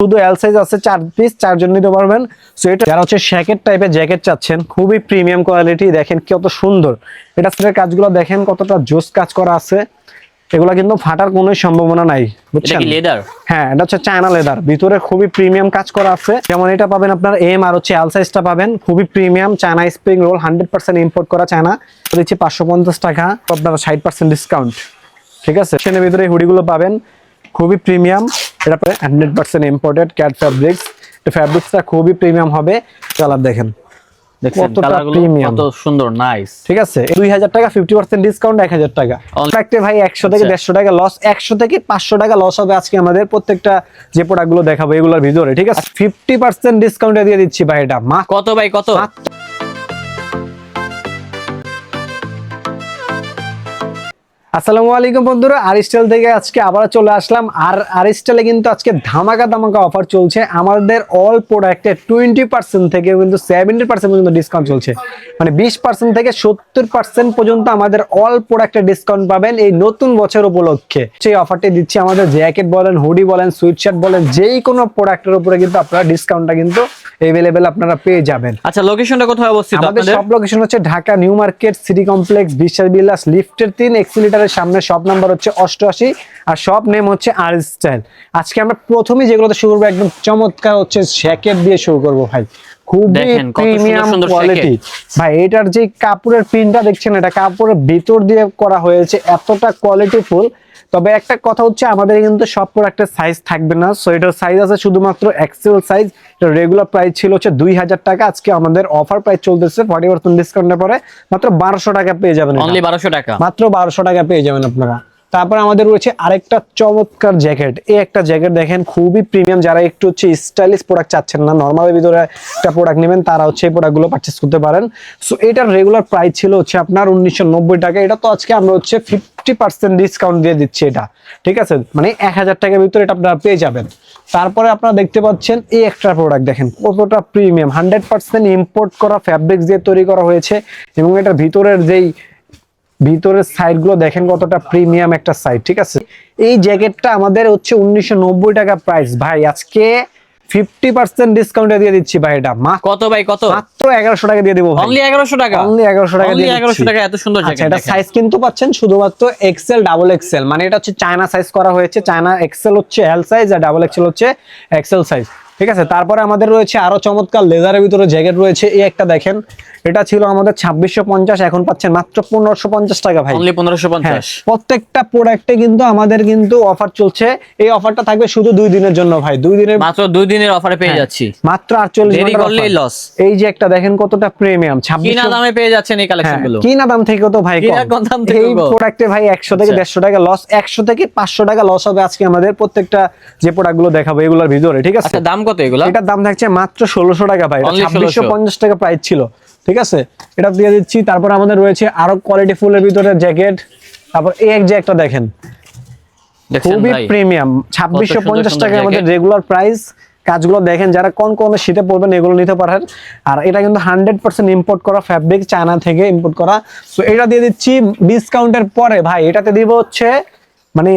শুধু L size আছে 4 piece, 4 জন নিতে পারবেন। সো এটা যারা হচ্ছে শ্যাকেট টাইপের জ্যাকেট চাচ্ছেন, খুবই প্রিমিয়াম কোয়ালিটি, দেখেন কত সুন্দর। এটা সেটের কাজগুলো দেখেন কতটা জোস কাজ করা আছে। এগুলা কিন্তু ফাটার কোনো সম্ভাবনা নাই, বুঝছেন? এটা কি লেদার? হ্যাঁ, এটা হচ্ছে চায়না লেদার, ভিতরে খুবই প্রিমিয়াম কাজ করা আছে। যেমন এটা পাবেন আপনার এম আর হচ্ছে এল সাইজটা পাবেন, খুবই premium China spring roll, 100% import করা চায়না। দিচ্ছি 550 টাকা, আপনারা 60% ডিসকাউন্ট। ঠিক আছে, সেনের ভিতরে হুডিগুলো পাবেন, খুবই প্রিমিয়াম। এটা 100% ইম্পোর্টেড ক্যাট ফ্যাব্রিক্স। এই ফ্যাব্রিক্সটা খুবই প্রিমিয়াম হবে। কালার দেখেন কতটা প্রিমিয়াম, কত সুন্দর, নাইস। ঠিক আছে, 2000 টাকা 50% ডিসকাউন্ট, 1000 টাকা। একটা ভাই 100 থেকে 150 টাকা লস, 100 থেকে 500 টাকা লস হবে আজকে আমাদের প্রত্যেকটা যে প্রোডাক্টগুলো দেখাবো এগুলোর ভিতরে। ঠিক আছে, 50% ডিসকাউন্টে দিয়ে দিচ্ছি ভাই। এটা কত ভাই, কত? আসসালামু আলাইকুম বন্ধুরা, আরিস্টাইল থেকে আজকে আবার চলে আসলাম। আর আরিস্টাইলে কিন্তু আজকে ধামাকা ধামাকা অফার চলছে। আমাদের অল প্রোডাক্টে 20% থেকে কিন্তু 70% পর্যন্ত ডিসকাউন্ট চলছে। মানে 20% থেকে 70% পর্যন্ত আমাদের অল প্রোডাক্টে ডিসকাউন্ট পাবেন এই নতুন বছর উপলক্ষে। সেই অফারটি দিচ্ছি আমাদের জ্যাকেট বলেন, হুডি বলেন, সুইটশার্ট বলেন, যেই কোনো প্রোডাক্টের উপরে কিন্তু আপনারা ডিসকাউন্টটা কিন্তু अवेलेबल আপনারা পেয়ে যাবেন। আচ্ছা, লোকেশনটা কোথায় অবস্থিত আপনাদের? আপনাদের সব লোকেশন হচ্ছে Dhaka new market, city complex, বিশ্বাস বিলাস লিফটের 3 এক্সিলিটারের সামনে। শপ নাম্বার হচ্ছে 88 আর শপ নেম হচ্ছে আরিস্টাইল। আজকে আমরা প্রথমেই যেগুলোতে শুরু করব একদম চমৎকার হচ্ছে জ্যাকেট দিয়ে শুরু করব ভাই। খুবই প্রিমিয়াম কোয়ালিটি ভাই। এটার যে কাপড়ের প্রিন্টটা দেখছেন, এটা কাপড়ের ভিতর দিয়ে করা হয়েছে, এতটা কোয়ালিটিফুল। তবে একটা কথা হচ্ছে আমাদের কিন্তু সব প্রোডাক্টের সাইজ থাকবে না। সো এটার সাইজ আছে শুধুমাত্র এক্সেল সাইজ। এটা রেগুলার প্রাইস ছিল হচ্ছে 2000 টাকা, আজকে আমাদের অফার প্রাইস চলতেছে 40% ডিসকাউন্টের পরে মাত্র 1200 টাকা পেয়ে যাবেন। অনলি 1200 টাকা, মাত্র 1200 টাকা পেয়ে যাবেন আপনারা। তারপর আমাদের রয়েছে আরেকটা চমৎকার জ্যাকেট। এই একটা জ্যাকেট দেখেন, খুবই প্রিমিয়াম। যারা একটু হচ্ছে স্টাইলিশ প্রোডাক্ট চাচ্ছেন না, নরমালের ভিতরে একটা প্রোডাক্ট নেবেন, তারা হচ্ছে এই প্রোডাক্টগুলো পারচেজ করতে পারেন। সো এটার রেগুলার প্রাইস ছিল হচ্ছে আপনার 1990 টাকা। এটা তো আজকে আমরা হচ্ছে 50% ডিসকাউন্ট দিয়ে দিচ্ছি এটা। ঠিক আছে, মানে 1000 টাকার ভিতরে এটা আপনারা পেয়ে যাবেন। তারপরে আপনারা দেখতে পাচ্ছেন এই একটা প্রোডাক্ট দেখেন কতটা প্রিমিয়াম, 100% ইম্পোর্ট করা ফ্যাব্রিক্স দিয়ে তৈরি করা হয়েছে। এবং এটার ভিতরের সাইড গুলো দেখেন কতটা প্রিমিয়াম একটা সাইড। ঠিক আছে, এই জ্যাকেটটা আমাদের হচ্ছে 1990 টাকা প্রাইস ভাই। আজকে 50% ডিসকাউন্টে দিয়ে দিচ্ছি ভাই। এটা কত ভাই, কত? মাত্র 1100 টাকা দিয়ে দেব ভাই। অনলি 1100 টাকা, অনলি 1100 টাকা দিয়ে 1100 টাকা এত সুন্দর জ্যাকেট। এটা সাইজ কিন্তু পাচ্ছেন শুধুমাত্র এক্সেল, ডাবল এক্সেল। মানে এটা হচ্ছে চায়না সাইজ করা হয়েছে। চায়না এক্সেল হচ্ছে এল সাইজ আর ডাবল এক্সেল হচ্ছে এক্সেল সাইজ। ঠিক আছে, তারপরে আমাদের রয়েছে আরো চমৎকার লেদারের ভিতরে জ্যাকেট রয়েছে। এই একটা দেখেন, এটা ছিল আমাদের 2650, এখন পাচ্ছেন মাত্র 1550 টাকা ভাই। অনলি 1550। প্রত্যেকটা প্রোডাক্টে কিন্তু আমাদের কিন্তু অফার চলছে। এই অফারটা থাকবে শুধু 2 দিনের জন্য ভাই। 2 দিনের, মাত্র 2 দিনের অফারে পেয়ে যাচ্ছি, মাত্র 48 দেরি করলেই লস। এই যে একটা দেখেন কতটা প্রিমিয়াম, 2600 কিনা দামে পেয়ে যাচ্ছেন এই কালেকশনগুলো। কিনা দাম থেকে তো ভাই কম। এই প্রোডাক্টে ভাই 100 থেকে 150 টাকা লস, 100 থেকে 500 টাকা লস হবে আজকে আমাদের প্রত্যেকটা যে প্রোডাক্টগুলো দেখাবো এগুলোর ভিতরে। ঠিক আছে, আচ্ছা দাম কত এগুলো? এটার দাম থাকছে মাত্র 1600 টাকা ভাই। 2650 টাকা প্রাইস ছিল। ঠিক আছে, এটা দিয়ে দিচ্ছি। তারপর আমাদের রয়েছে আরো কোয়ালিটি ফুলের ভিতরে জ্যাকেট। তারপর এই এক যে একটা দেখেন, খুবই প্রিমিয়াম, 2650 টাকা আমাদের রেগুলার প্রাইস। কাজগুলো দেখেন, যারা কোন শীতে পড়বেন এগুলো নিতে পারেন। আর এটা কিন্তু 100% ইম্পোর্ট করা ফ্যাব্রিক, চায়না থেকে ইম্পোর্ট করা। সো এটা দিয়ে দিচ্ছি ডিসকাউন্টের পরে ভাই। এটাতে দিব হচ্ছে মানে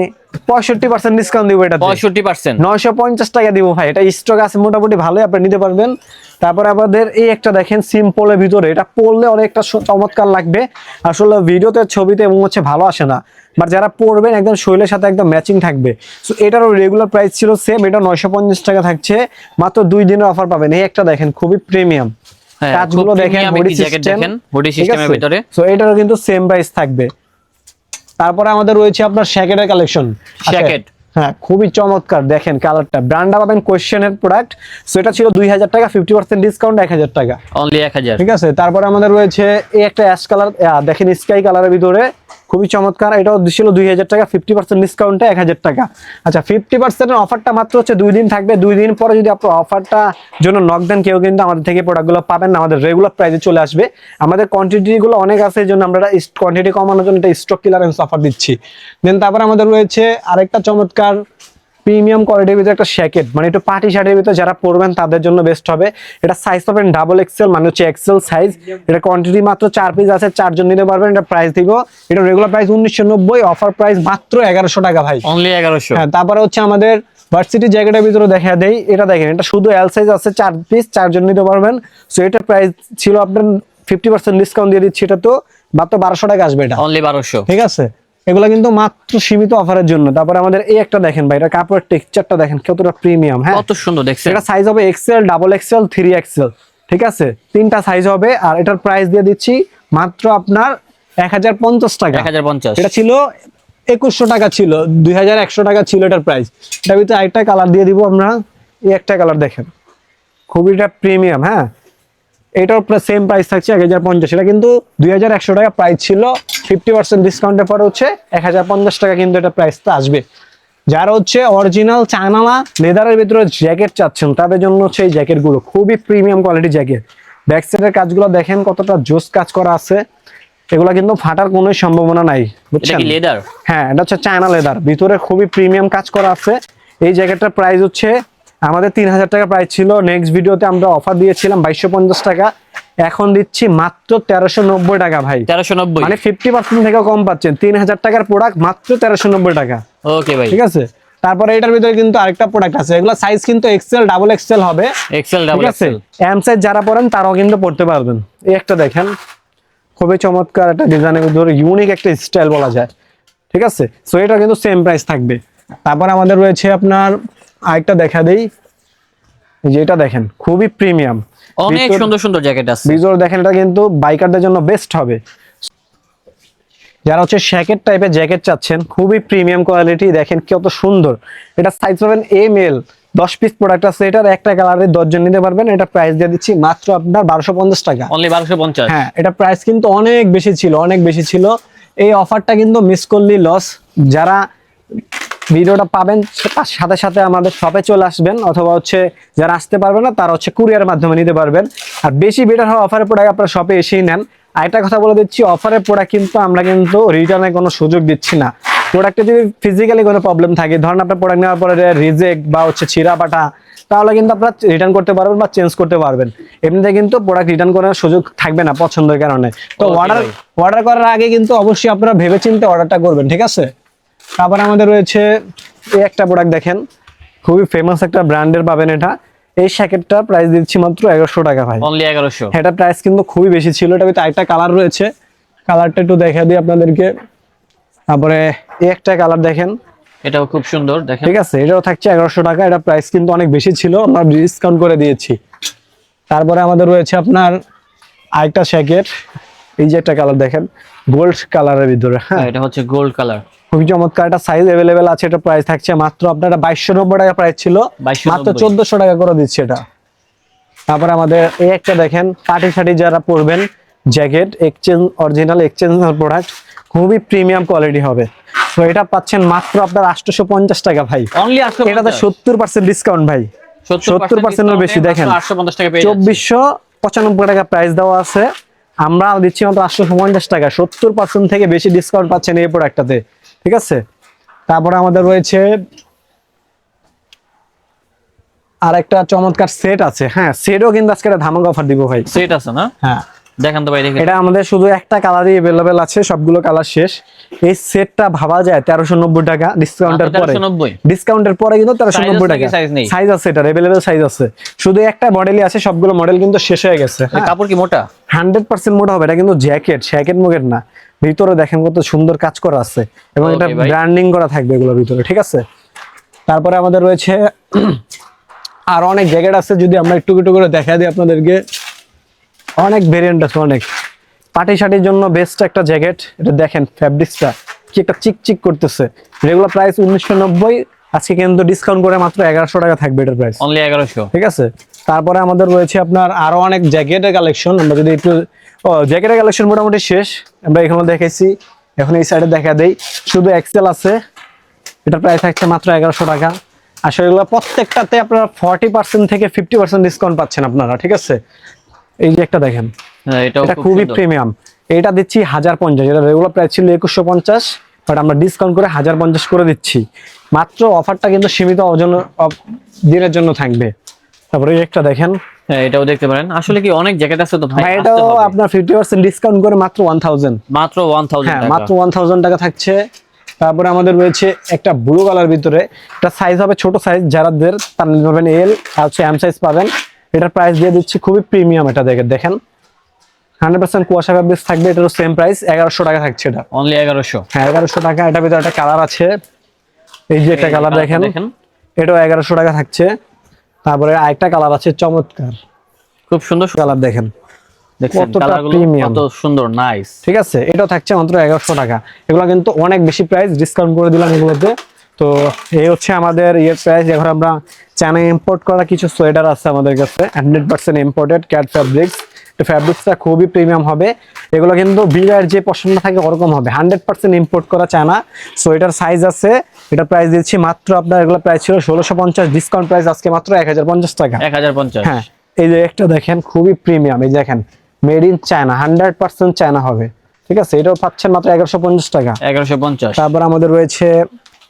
65% ডিসকাউন্ট দিব। এটা 65%, 950 টাকা দিব ভাই। এটা স্টক আছে মোটামুটি ভালোই, আপনি নিতে পারবেন। তারপরে আমাদের এই একটা দেখেন সিম্পলের ভিতরে, এটা পরলে অনেকটা চমৎকার লাগবে। আসলে ভিডিওতে ছবিতে এবং হচ্ছে ভালো আসে না, বাট যারা পরবেন একদম শরীরের সাথে একদম ম্যাচিং থাকবে। সো এটারও রেগুলার প্রাইস ছিল সেম, এটা 950 টাকা থাকছে। মাত্র 2 দিনের অফার পাবেন। এই একটা দেখেন খুবই প্রিমিয়াম, কাজগুলো দেখেন, বডি সিস্টেমের ভিতরে। সো এটারও কিন্তু সেম প্রাইস থাকবে। তারপরে আমাদের রয়েছে আপনার শ্যাকেটের কালেকশন। শ্যাকেট, হ্যাঁ, খুবই চমৎকার দেখেন কালারটা। ব্র্যান্ডটা পাবেন কোয়েশ্চেনের প্রোডাক্ট। সো এটা ছিল 2000 টাকা, 50% ডিসকাউন্ট 1000 টাকা, অনলি 1000। ঠিক আছে, তারপরে আমাদের রয়েছে এই একটা অ্যাশ কালার দেখেন, স্কাই কালারের ভিতরে, খুবই চমৎকার। এটাও ছিল 2000 টাকা, 50% ডিসকাউন্টে 1000 টাকা। আচ্ছা, 50% এর অফারটা মাত্র হচ্ছে 2 দিন থাকবে। 2 দিন পরে যদি আপনার অফারটা জন্য নক দেন, কেউ কিন্তু আমাদের থেকে প্রোডাক্টগুলো পাবেন না, আমাদের রেগুলার প্রাইসে চলে আসবে। আমাদের কোয়ান্টিটিগুলো অনেক আছে, এই জন্য আমরা কোয়ান্টিটি কমানোর জন্য একটা স্টক ক্লিয়ারেন্স অফার দিচ্ছি। দেন তারপর আমাদের রয়েছে আরেকটা চমৎকার প্রিমিয়াম কোয়ালিটির ভিতরে একটা শ্যাকেট, মানে একটু পার্টি শার্টের ভিতরে যারা পরবেন তাদের জন্য বেস্ট হবে। এটা সাইজ পাবেন ডাবল এক্সেল, মানে হচ্ছে এক্সেল সাইজ। এটা কোয়ান্টিটি মাত্র 4 পিস আছে, 4 জন নিতে পারবেন। এটা প্রাইস দিব, এটা রেগুলার প্রাইস 1990, অফার প্রাইস মাত্র 1100 টাকা ভাই, অনলি 1100। হ্যাঁ, তারপরে হচ্ছে আমাদের ভার্সিটি জ্যাকেটের ভিতরে দেখা দেই, এটা দেখেন, এটা শুধু এল সাইজ আছে, 4 পিস, 4 জন নিতে পারবেন। সো এটার প্রাইস ছিল আপনার 50% ডিসকাউন্ট দিয়ে দিচ্ছি, এটা তো মাত্র 1200 টাকা আসবে এটা, অনলি 1200। ঠিক আছে। এগুলা কিন্তু মাত্র সীমিত অফারের জন্য। তারপরে আমাদের এই একটা দেখেন ভাই, এটা কাপড়ের টেক্সচারটা দেখেন কতটা প্রিমিয়াম। হ্যাঁ, কত সুন্দর দেখছেন। এটা সাইজ হবে এক্সেল, ডাবল এক্সেল, 3XL, ঠিক আছে, 3টা সাইজ হবে। আর এটার প্রাইস দিয়ে দিচ্ছি মাত্র আপনার 1050 টাকা। 1050। এটা ছিল 2100 টাকা, ছিল 2100 টাকা ছিল এটার প্রাইস। এটার ভিতরে আরেকটা কালার দিয়ে দিব আমরা, এই একটা কালার দেখেন, খুবই এটা প্রিমিয়াম। হ্যাঁ, এটার সেম প্রাইস থাকছে 1050। এটা কিন্তু 2100 টাকা প্রাইস ছিল, 50% ডিসকাউন্টের পরে হচ্ছে 1050 টাকা কিন্তু এটা প্রাইসটা আসবে। যারা হচ্ছে অরিজিনাল চায়না লেদারের ভিতরে জ্যাকেট চাচ্ছেন তাদের জন্য হচ্ছে এই জ্যাকেটগুলো খুবই প্রিমিয়াম কোয়ালিটি জ্যাকেট। ব্যাক সাইডের কাজগুলো দেখেন কতটা জোস কাজ করা আছে, এগুলো কিন্তু ফাটার কোনো সম্ভাবনা নাই, এটা বুঝছেন। কি লেদার? হ্যাঁ, এটা হচ্ছে চায়না লেদার, ভিতরে খুবই প্রিমিয়াম কাজ করা আছে। এই জ্যাকেটটার প্রাইস হচ্ছে আমাদের 3000 টাকা প্রাইস ছিল, নেক্সট ভিডিওতে আমরা অফার দিয়েছিলাম 2250 টাকা, এখন দিচ্ছি মাত্র 1390 টাকা ভাই। 1390 মানে 50% থেকে কম পাচ্ছেন, 3000 টাকার প্রোডাক্ট মাত্র 1390 টাকা। ওকে ভাই, ঠিক আছে। তারপরে এটার ভিতরে কিন্তু আরেকটা প্রোডাক্ট আছে, এগুলো সাইজ কিন্তু এক্সেল, ডাবল এক্সেল হবে। এক্সেল, ডাবল ঠিক আছে, এক্সেল। এম সাইজ যারা পড়েন তারাও কিন্তু পড়তে পারবেন। এই একটা দেখেন, খুবই চমৎকার একটা ডিজাইনের ভিতরে ইউনিক একটা স্টাইল বলা যায়। ঠিক আছে, সো এটা কিন্তু সেম প্রাইস থাকবে। তারপর আমাদের রয়েছে আপনার আরেকটা দেখা দেই, যেটা দেখেন খুবই প্রিমিয়াম, অনেক সুন্দর সুন্দর জ্যাকেট আছে। ভিজুয়াল দেখেন, এটা কিন্তু বাইকারদের জন্য বেস্ট হবে। যারা হচ্ছে শ্যাকেট টাইপের জ্যাকেট চাচ্ছেন, খুবই প্রিমিয়াম কোয়ালিটি, দেখেন কত সুন্দর। এটা সাইজ পাবেন এম এল, 10 পিস প্রোডাক্ট আছে, এটার একটা কালারে 10 জন নিতে পারবেন। এটা প্রাইস দিয়ে দিচ্ছি মাত্র আপনার 1250 টাকা, অনলি 1250। হ্যাঁ, এটা প্রাইস কিন্তু অনেক বেশি ছিল, অনেক বেশি ছিল। এই অফারটা কিন্তু মিস করলি লস। যারা ভিডিওটা পাবেন তার সাথে সাথে আমাদের শপে চলে আসবেন, অথবা হচ্ছে যারা আসতে পারবেন না তারা হচ্ছে কুরিয়ারের মাধ্যমে নিতে পারবেন। আর বেশি বেটার হয় অফারের প্রোডাক্ট আপনারা শপে এসেই নেন। আরেকটা কথা বলে দিচ্ছি, অফারের প্রোডাক্ট কিন্তু আমরা কিন্তু রিটার্নের কোনো সুযোগ দিচ্ছি না। প্রোডাক্টে যদি ফিজিক্যালি কোনো প্রবলেম থাকে, ধরেন আপনার প্রোডাক্ট নেওয়ার পরে রিজেক্ট বা হচ্ছে ছিঁড়া পাটা, তাহলে কিন্তু আপনারা রিটার্ন করতে পারবেন বা চেঞ্জ করতে পারবেন। এমনিতে কিন্তু প্রোডাক্ট রিটার্ন করার সুযোগ থাকবে না পছন্দের কারণে। তো অর্ডার করার আগে কিন্তু অবশ্যই আপনারা ভেবেচিন্তে অর্ডারটা করবেন, ঠিক আছে। তারপর আমাদের রয়েছে এই একটা প্রোডাক্ট দেখেন, খুবই ফেমাস একটা ব্র্যান্ডের পাবেন এটা। এই জ্যাকেটটা প্রাইস দিচ্ছি মাত্র 1100 টাকা ভাই, অনলি 1100। এটা প্রাইস কিন্তু খুবই বেশি ছিল। এটা ভিতরে আরেকটা কালার রয়েছে, কালারটা একটু দেখা দিই আপনাদেরকে। তারপরে এই একটা কালার দেখেন, এটাও খুব সুন্দর দেখেন। ঠিক আছে, এটাও থাকছে 1100 টাকা। এটা প্রাইস কিন্তু অনেক বেশি ছিল, আমরা ডিসকাউন্ট করে দিয়েছি। তারপরে আমাদের রয়েছে আপনার আরেকটা জ্যাকেট, এই যে একটা কালার দেখেন, গোল্ড কালারের ভিতরে। হ্যাঁ, এটা হচ্ছে গোল্ড কালার, খুবই চমৎকার। একটা সাইজ अवेलेबल আছে, এটা প্রাইস থাকছে মাত্র আপনার 2290 টাকা প্রাইস ছিল, 2290 মাত্র 1400 টাকা করে দিচ্ছে এটা। তারপর আমাদের এই একটা দেখেন, পার্টি শাড়ি যারা পরবেন jacket, exchange original exchange product, খুবই প্রিমিয়াম কোয়ালিটি হবে। তো এটা পাচ্ছেন মাত্র আপনার 850 টাকা ভাই, অনলি 850। এটাতে 70% ডিসকাউন্ট ভাই, 70% এর বেশি। দেখেন 850 টাকা পেয়ে যাচ্ছে। 2495 টাকা প্রাইস দেওয়া আছে, আমরা দিচ্ছি মাত্র 850 টাকা। 70% থেকে বেশি ডিসকাউন্ট পাচ্ছেন এই প্রোডাক্টটাতে, ঠিক আছে। তারপরে আমাদের রয়েছে আর একটা চমৎকার সেট আছে। হ্যাঁ, সেটও কিন্তু আজকে একটা ধামাকা অফার দিব ভাই। সেট আছে না? হ্যাঁ, দেখেন তো ভাই, দেখেন। এটা আমাদের শুধু একটা কালারই अवेलेबल আছে, সবগুলো কালার শেষ। এই সেটটা ভাবা যায় 1390 টাকা ডিসকাউন্টের পরে, 1390 ডিসকাউন্টের পরে কিন্তু 1390 টাকা। সাইজ আছে, এটা अवेलेबल সাইজ আছে, শুধু একটা মডেলই আছে, সবগুলো মডেল কিন্তু শেষ হয়ে গেছে। এই কাপড় কি মোটা? 100% মোটা হবে, এটা কিন্তু জ্যাকেট মুকেট না। ভিতরে দেখেন কত সুন্দর কাজ করা আছে, এবং এটা Okay ভাই। ব্র্যান্ডিং করা থাকবে এগুলোর ভিতরে, ঠিক আছে। তারপরে আমাদের রয়েছে আর অনেক জ্যাকেট আছে, যদি আমরা একটু একটু করে দেখা দিই আপনাদেরকে। অনেক ভেরিয়েন্ট আছে, অনেক। পার্টি শার্টির জন্য বেস্ট একটা জ্যাকেট, এটা দেখেন ফ্যাব্রিক্সটা কি একটা চিকচিক করতেছে। রেগুলার প্রাইস 1990, আজকে কিন্তু ডিসকাউন্ট করে মাত্র 1100 টাকা থাকবে এটার প্রাইস, অনলি 1100। ঠিক আছে। তারপরে আমাদের রয়েছে আপনার আরো অনেক জ্যাকেটের কালেকশন, আমরা যদি একটু জ্যাকেটের কালেকশন মোটামুটি শেষ, আমরা এখানে দেখাইছি। এখন এই সাইডে দেখা দেই, শুধু এক্সেল আছে, এটা প্রাইস থাকছে মাত্র 1100 টাকা। আসলে এগুলো প্রত্যেকটাতে আপনারা 40% থেকে 50% ডিসকাউন্ট পাচ্ছেন আপনারা, ঠিক আছে। এই যে একটা দেখেন, হ্যাঁ, এটাও এটা খুব খুবই সুন্দর। প্রিমিয়াম, এটা দিচ্ছি 1050। এটা রেগুলার প্রাইস ছিল 2150, বাট আমরা ডিসকাউন্ট করে 1050 করে দিচ্ছি। মাত্র অফারটা কিন্তু সীমিত দিনের জন্য থাকবে। তারপরে এই একটা দেখেন, হ্যাঁ, এটাও দেখতে পারেন। আসলে কি অনেক জ্যাকেট আছে তো ভাই, ভাই, আসতে এটাও হবে। আপনার 50% ডিসকাউন্ট করে মাত্র 1000, মাত্র 1000 হ্যাঁ, টাকা। মাত্র 1000 টাকা থাকছে। তারপরে আমাদের রয়েছে একটা ব্লু কালার ভিতরে, এটা সাইজ হবে ছোট সাইজ, যারাদের তারা নিতে পারবেন এল আর হচ্ছে এম সাইজ পাবেন। এটার প্রাইস দিয়ে দিচ্ছি খুবই প্রিমিয়াম, এটা দেখেন 100% কুয়াশা ফেব্রিক্স থাকবে, এটারও সেম প্রাইস 1100 টাকা থাকছে এটা। অনলি 1100। হ্যাঁ 1100 টাকা। এটার ভিতরে একটা কালার আছে, এই যে একটা কালার দেখেন, দেখেন এটাও 1100 টাকা থাকছে। তারপরে আরেকটা কালার আছে চমৎকার, খুব সুন্দর কালার দেখেন দেখছেন, কতটা কালারগুলো premium। কত সুন্দর, নাইস। ঠিক আছে, এটাও থাকছে মাত্র 1100 টাকা। এগুলো কিন্তু অনেক বেশি প্রাইস, ডিসকাউন্ট করে দিলাম এগুলোতে। তো এই হচ্ছে আমাদের ইয়ের প্রাইস। এখন আমরা চায়না ইম্পোর্ট করা কিছু সোয়েটার আছে আমাদের কাছে, 100% ইম্পোর্টেড ক্যাট ফ্যাব্রিক্স। তো ফ্যাব্রিক্সটা খুবই প্রিমিয়াম হবে, এগুলো কিন্তু বিয়ের যে পছন্দ থাকে ওরকম হবে, 100% ইম্পোর্ট করা চায়না। সোয়েটার সাইজ আছে, এটা প্রাইস দিচ্ছি মাত্র আপনার, এগুলো প্রাইস ছিল 1650, ডিসকাউন্ট প্রাইস আজকে মাত্র 1050 টাকা। 1050। হ্যাঁ এই যে একটা দেখেন খুবই প্রিমিয়াম, এই দেখেন মেড ইন চায়না, 100% চায়না হবে। ঠিক আছে, এটাও পাচ্ছেন মাত্র 1150 টাকা। 1150। তারপর আমাদের রয়েছে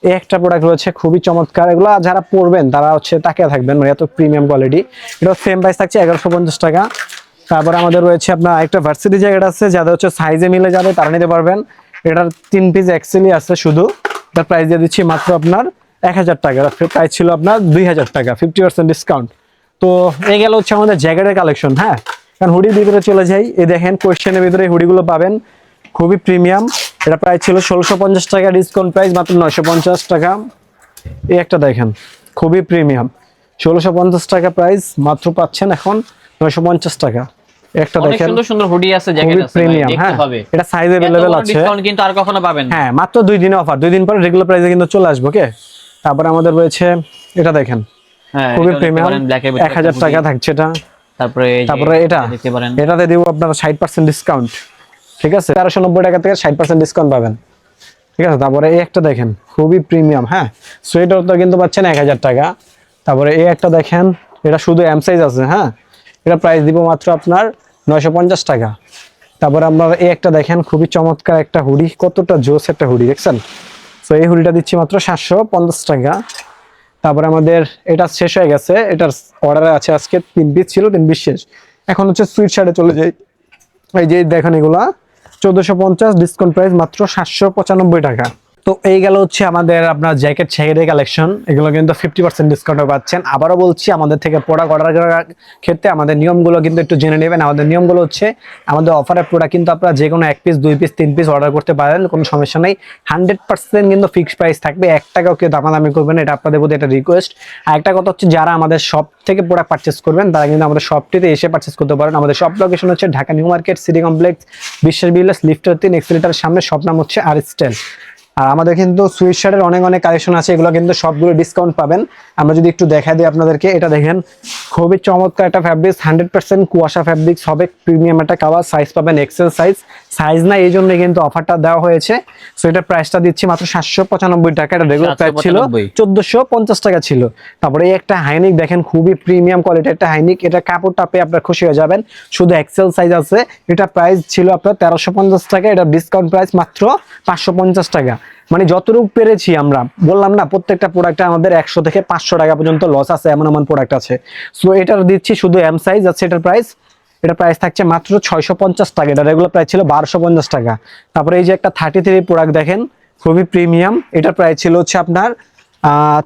এই একটা প্রোডাক্ট রয়েছে খুবই চমৎকার, এগুলো যারা পরবেন তারা হচ্ছে তাকিয়ে থাকবেন, মানে এত প্রিমিয়াম কোয়ালিটি। এটা সেম প্রাইস থাকছে 1150 টাকা। তারপর আমাদের রয়েছে আপনার একটা ভার্সিটি জ্যাকেট আছে, যাদের হচ্ছে সাইজে মিলে যাবে তারা নিতে পারবেন। এটার 3 পিস এক্সেলই আছে শুধু, এটার প্রাইস দিয়ে দিচ্ছি মাত্র আপনার 1000 টাকা। প্রাইস ছিল আপনার 2000 টাকা, 50% ডিসকাউন্ট। তো এই গেল হচ্ছে আমাদের জ্যাকেটের কালেকশন। হ্যাঁ, কারণ হুডির ভিতরে চলে যাই, এই দেখেন কোয়েশ্চেনের ভিতরে হুডিগুলো পাবেন খুবই প্রিমিয়াম। এটা প্রাইস ছিল 1650 টাকা, ডিসকাউন্ট প্রাইস মাত্র 950 টাকা। এই একটা দেখেন খুবই প্রিমিয়াম, 1650 টাকা প্রাইস, মাত্র পাচ্ছেন এখন 950 টাকা। একটা অনেক দেখেন সুন্দর সুন্দর হুডি আছে, জ্যাকেট খুবই আছে, ভাই প্রিমিয়াম। দেখতে হ্যাঁ, হবে। এটা সাইজ अवेलेबल আছে, ডিসকাউন্ট কিন্তু আর কখনো পাবেন না। হ্যাঁ মাত্র 2 দিনের অফার, 2 দিন পরে রেগুলার প্রাইসে কিন্তু চলে আসবে। ওকে, তারপরে আমাদের রয়েছে এটা দেখেন হ্যাঁ, খুবই এটাও দেখতে প্রিমিয়াম, পারেন, ব্ল্যাক এর ভিতরে 1000 টাকা থাকছে এটা। তারপরে তারপরে এটা দেখতে পারেন, এটাতে দিব আপনার 60% ডিসকাউন্ট। ঠিক আছে, 1390 টাকা থেকে 60% ডিসকাউন্ট পাবেন। ঠিক আছে, তারপরে এই একটা দেখেন খুবই প্রিমিয়াম। হ্যাঁ, সোয়েটার তো কিন্তু পাচ্ছেন 1000 টাকা। তারপরে এই একটা দেখেন, এটা শুধু এম সাইজ আছে। হ্যাঁ, এটা প্রাইস দিব মাত্র আপনার 950 টাকা। তারপরে আপনার এই একটা দেখেন খুবই চমৎকার একটা হুডি, কতটা জোস একটা হুডি দেখছেন। তো এই হুডিটা দিচ্ছি মাত্র 750 টাকা। তারপরে আমাদের এটা শেষ হয়ে গেছে, এটার অর্ডারে আছে আজকে 3 পিস ছিল, 3 পিস শেষ। এখন হচ্ছে সুইট শার্টে চলে যাই। এই যে দেখেন এগুলা 1450, ডিসকাউন্ট প্রাইস মাত্র 795 টাকা। তো এই গেল হচ্ছে আমাদের আপনার জ্যাকেট ছেড়ে কালেকশন, এগুলো কিন্তু 50% ডিসকাউন্টে পাচ্ছেন। আবারও বলছি, আমাদের থেকে প্রোডাক্ট অর্ডার করার ক্ষেত্রে আমাদের নিয়মগুলো কিন্তু একটু জেনে নেবেন। আমাদের নিয়মগুলো হচ্ছে, আমাদের অফারের প্রোডাক্ট কিন্তু আপনারা যে কোনো 1 পিস 2 পিস 3 পিস অর্ডার করতে পারেন, কোনো সমস্যা নেই। 100% কিন্তু ফিক্সড প্রাইস থাকবে, 1 টাকাও কেউ দামাদামি করবেন, এটা আপনাদের প্রতি একটা রিকোয়েস্ট। আর একটা কথা হচ্ছে, যারা আমাদের শপ থেকে প্রোডাক্ট পারচেস করবেন তারা কিন্তু আমাদের শপটিতে এসে পারচেস করতে পারেন। আমাদের শপ লোকেশন হচ্ছে Dhaka new market, city complex, বিশ্বাস বিল্ডার্স, লিফটের 3 এক্সিলেটারের সামনে। শপ নাম হচ্ছে আর স্টাইল। আর আমাদের কিন্তু সুইট শার্টের অনেক অনেক কালেকশন আছে, এগুলো কিন্তু সবগুলো ডিসকাউন্ট পাবেন। আমরা যদি একটু দেখা দিই আপনাদেরকে, এটা দেখেন খুবই চমৎকার একটা ফ্যাব্রিক্স, 100% কুয়াশা ফ্যাব্রিক্স হবে, প্রিমিয়াম একটা কালার, সাইজ পাবেন এক্সেল সাইজ। সাইজ না এই জন্য কিন্তু অফারটা দেওয়া হয়েছে। সো এটা প্রাইসটা দিচ্ছি মাত্র 795 টাকা, এটা রেগুলার প্রাইস ছিল 1450 টাকা ছিল। তারপরে এই একটা হাইনিক দেখেন, খুবই প্রিমিয়াম কোয়ালিটির একটা হাইনিক, এটা কাপড়টা পেয়ে আপনার খুশি হয়ে যাবেন, শুধু এক্সেল সাইজ আছে। এটা প্রাইস ছিল আপনার 1350 টাকা, এটা ডিসকাউন্ট প্রাইস মাত্র 550 টাকা। মানে যতটুকু পেরেছি, আমরা বললাম না প্রত্যেকটা প্রোডাক্টে আমাদের 100 থেকে 500 টাকা পর্যন্ত লস আছে, এমন এমন প্রোডাক্ট আছে। সো এটার দিচ্ছি শুধু এম সাইজ আছে, এটার প্রাইস থাকছে মাত্র 650 টাকা, এটা রেগুলার প্রাইস ছিল 1250 টাকা। তারপরে এই যে একটা 33 প্রোডাক্ট দেখেন, খুবই প্রিমিয়াম, এটার প্রাইস ছিল হচ্ছে আপনার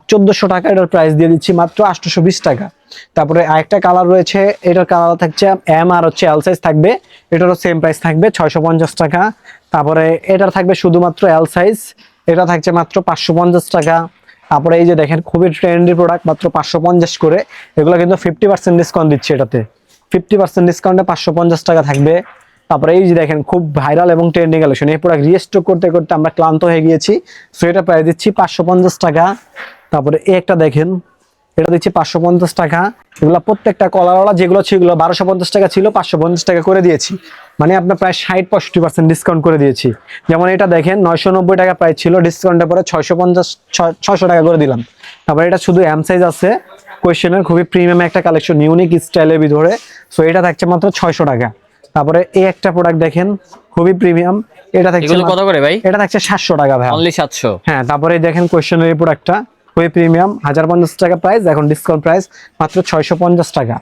1400 টাকা, এটার প্রাইস দিয়ে দিচ্ছি মাত্র 820 টাকা। তারপরে আরেকটা কালার রয়েছে, এটার কালার থাকছে এম আর হচ্ছে এল সাইজ থাকবে, এটারও সেম প্রাইস থাকবে 650 টাকা। তারপরে এটার থাকবে শুধুমাত্র এল সাইজ, এটা থাকছে মাত্র 550 টাকা। তারপরে এই যে দেখেন খুবই ট্রেন্ডি প্রোডাক্ট, মাত্র 550 করে। এগুলো কিন্তু 50% ডিসকাউন্ট দিচ্ছে, এটাতে 50% ডিসকাউন্টে 550 টাকা থাকবে। তারপরে এই যে দেখেন খুব ভাইরাল এবং ট্রেন্ডিং কালেকশন, এই প্রোডাক্ট রিস্টক করতে করতে আমরা ক্লান্ত হয়ে গিয়েছি। সো এটা প্রাইস দিচ্ছি 550 টাকা। তারপরে এই একটা দেখেন, এটা দিচ্ছি 550 টাকা। এগুলো প্রত্যেকটা কলারওয়ালা যেগুলো ছিল 1250 টাকা ছিল, 550 টাকা করে দিয়েছি, মানে আপনার প্রায় 60-65% ডিসকাউন্ট করে দিয়েছি। যেমন এটা দেখেন 990 টাকা প্রাইস ছিল, ডিসকাউন্টের পরে 600 টাকা করে দিলাম। তারপরে এটা শুধু এম সাইজ আছে, কোয়েশ্চেনের খুবই প্রিমিয়াম একটা কালেকশন, ইউনিক স্টাইলের ভিতরে। সো এটা থাকছে মাত্র 600 টাকা। তারপরে এই একটা প্রোডাক্ট দেখেন খুবই প্রিমিয়াম, এটা থাকছে কত করে ভাই? এটা থাকছে 700 টাকা ভাই, অনলি 700। হ্যাঁ। তারপরে দেখেন কোয়েশ্চেনের এই প্রোডাক্টটা খুবই প্রিমিয়াম, 1050 টাকা প্রাইস, এখন ডিসকাউন্ট প্রাইস মাত্র 650 টাকা।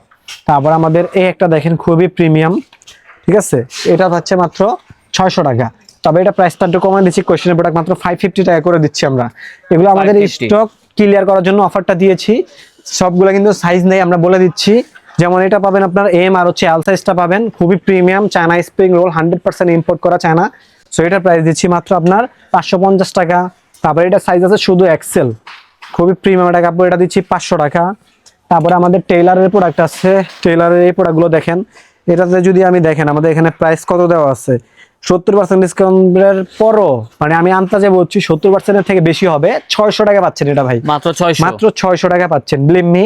তারপর আমাদের এই একটা দেখেন খুবই প্রিমিয়াম, ঠিক আছে, এটা হচ্ছে মাত্র 600 টাকা। তবে এটা প্রাইসটা একটু কমে দিচ্ছি, কোশ্চেনের প্রোডাক্ট মাত্র 550 টাকা করে দিচ্ছি আমরা। এগুলো আমাদের 550 স্টক ক্লিয়ার করার জন্য অফারটা দিয়েছি। সবগুলো কিন্তু সাইজ নেই, আমরা বলে দিচ্ছি। যেমন এটা পাবেন আপনার এম আর হচ্ছে এল সাইজটা পাবেন, খুবই premium China spring roll, 100% import করা চায়না। সো এটার প্রাইস দিচ্ছি মাত্র আপনার 550 টাকা। তারপরে এটা সাইজ আছে শুধু এক্সেল, খুবই প্রিমিয়াম একটা কাপড়, এটা দিচ্ছি 500 টাকা। তারপরে আমাদের টেইলারের প্রোডাক্ট আছে, টেইলারের এই প্রোডাক্টগুলো দেখেন, এটাতে যদি আমি দেখেন আমাদের এখানে প্রাইস কত দেওয়া আছে, 70% ডিসকাউন্টের পরও মানে আমি আন্দাজে বলছি 70% থেকে বেশি হবে, 600 টাকা পাচ্ছেন এটা ভাই, মাত্র 600। মাত্র 600 টাকা পাচ্ছেন। বিলিভ মি,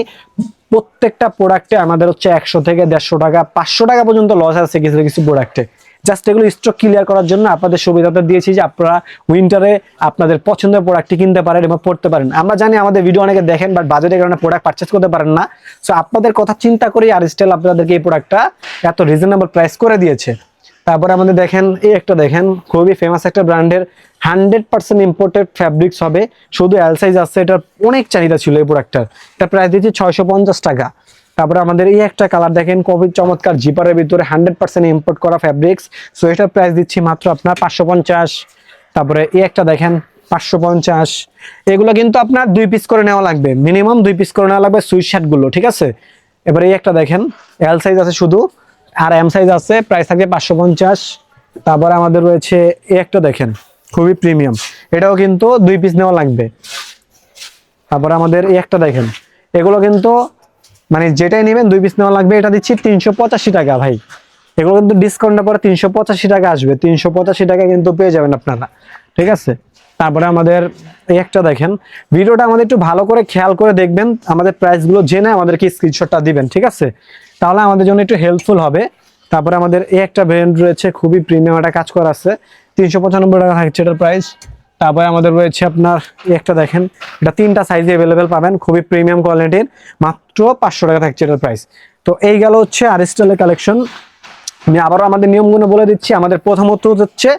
প্রত্যেকটা প্রোডাক্টে আমাদের হচ্ছে 100 থেকে 150 টাকা 500 টাকা পর্যন্ত লস আছে কিছু কিছু প্রোডাক্টে। জাস্ট এগুলো স্টক ক্লিয়ার করার জন্য আপনাদের সুবিধাটা দিয়েছি যে আপনারা উইন্টারে আপনাদের পছন্দের প্রোডাক্টটি কিনতে পারেন এবং পড়তে পারেন। আমরা জানি আমাদের ভিডিও অনেকে দেখেন বাট বাজেটের কারণে প্রোডাক্ট পারচেজ করতে পারেন না। সো আপনাদের কথা চিন্তা করেই আরএসটেল আপনাদেরকে এই প্রোডাক্টটা এত রিজনেবল প্রাইস করে দিয়েছে। তারপরে আমাদের দেখেন এই একটা দেখেন, খুবই ফেমাস একটা ব্র্যান্ডের 100% ইম্পোর্টেড ফ্যাব্রিক্স হবে, শুধু এল সাইজ আছে, এটার অনেক চাহিদা ছিল এই প্রোডাক্টটার। এটা প্রাইস দিচ্ছি 650 টাকা। তারপরে আমাদের এই একটা কালার দেখেন, খুবই চমৎকার, জিপারের ভিতরে 100% ইম্পোর্ট করা ফ্যাব্রিক্স। সো এটার প্রাইস দিচ্ছি মাত্র আপনার 550। তারপরে এই একটা দেখেন 550। এগুলো কিন্তু আপনার 2 পিস করে নেওয়া লাগবে, মিনিমাম 2 পিস করে নেওয়া লাগবে সুইট শার্ট গুলো, ঠিক আছে। এবারে এই একটা দেখেন, এল সাইজ আছে শুধু, আর এম সাইজ আছে, প্রাইস থাকবে 550। তারপরে আমাদের রয়েছে এই একটা দেখেন, খুবই প্রিমিয়াম, এটাও কিন্তু 2 পিস নেওয়া লাগবে। তারপরে আমাদের এই একটা দেখেন, এগুলো কিন্তু মানে যেটাই নেবেন 2 পিস নেওয়া লাগবে। এটা দিচ্ছি 385 টাকা ভাই, এগুলো কিন্তু ডিসকাউন্টের পরে 385 টাকা আসবে, 385 টাকা কিন্তু পেয়ে যাবেন আপনারা, ঠিক আছে। তারপরে আমাদের এই একটা দেখেন, ভিডিওটা আমাদের একটু ভালো করে খেয়াল করে দেখবেন, আমাদের প্রাইসগুলো জেনে আমাদেরকে স্ক্রিনশটটা দিবেন, ঠিক আছে, তাহলে আমাদের জন্য একটু হেল্পফুল হবে। তারপরে আমাদের এই একটা ব্র্যান্ড রয়েছে, খুবই প্রিমিয়াম একটা কাজ করা আছে, 395 টাকা থাকছে এটার প্রাইস। তারপরে আমাদের রয়েছে আপনার এই একটা দেখেন, এটা 3টা সাইজে অ্যাভেলেবেল পাবেন, খুবই প্রিমিয়াম কোয়ালিটির, মাত্র 500 টাকা থাকছে এটার প্রাইস। তো এই গেল হচ্ছে আরএসটেলের কালেকশন। আমি আবারও আমাদের নিয়মগুলো বলে দিচ্ছি। আমাদের প্রথমত হচ্ছে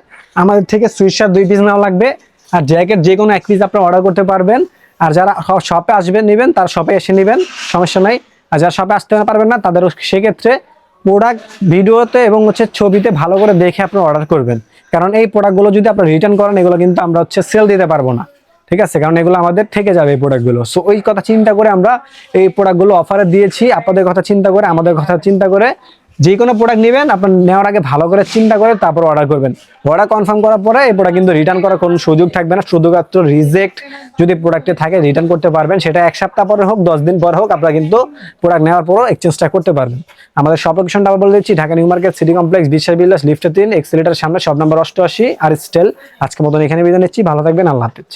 আমাদের থেকে সুইট শার্ট 2 পিস নেওয়া লাগবে, আর জ্যাকেট যে কোনো 1 পিস আপনারা অর্ডার করতে পারবেন। আর যারা শপে আসবেন নেবেন, তার শপে এসে নেবেন, সমস্যা নাই। আর যারা শপে আসতে পারবেন না, তাদের সেক্ষেত্রে প্রোডাক্ট ভিডিওতে এবং হচ্ছে ছবিতে ভালো করে দেখে আপনারা অর্ডার করবেন। কারণ এই প্রোডাক্টগুলো যদি আপনারা রিটার্ন করেন, এগুলো কিন্তু আমরা হচ্ছে সেল দিতে পারবো না, ঠিক আছে, কারণ এগুলো আমাদের থেকে যাবে এই প্রোডাক্টগুলো। সো ওই কথা চিন্তা করে আমরা এই প্রোডাক্টগুলো অফারে দিয়েছি, আপনাদের কথা চিন্তা করে, আমাদের কথা চিন্তা করে। যে কোনো প্রোডাক্ট নেবেন আপনার নেওয়ার আগে ভালো করে চিন্তা করে তারপর অর্ডার করবেন। অর্ডার কনফার্ম করার পরে এই প্রোডাক্ট কিন্তু রিটার্ন করার কোনো সুযোগ থাকবে না, শুধুমাত্র রিজেক্ট যদি প্রোডাক্টে থাকে রিটার্ন করতে পারবেন, সেটা 1 সপ্তাহ পরে হোক 10 দিন পর হোক, আপনারা কিন্তু প্রোডাক্ট নেওয়ার পরও এক্সচেঞ্জটা করতে পারবেন। আমাদের শপ লোকেশনটা আবার বলে দিচ্ছি, Dhaka new market city complex, বিশ্বাস বিল্ডার্স, লিফটে 3, এক্সেলেটার সামনে, শপ নাম্বার 88, আরএসটেল। আজকের মতন এখানে বিদায় নিচ্ছি, ভালো থাকবেন, আল্লাহ হাফেজ।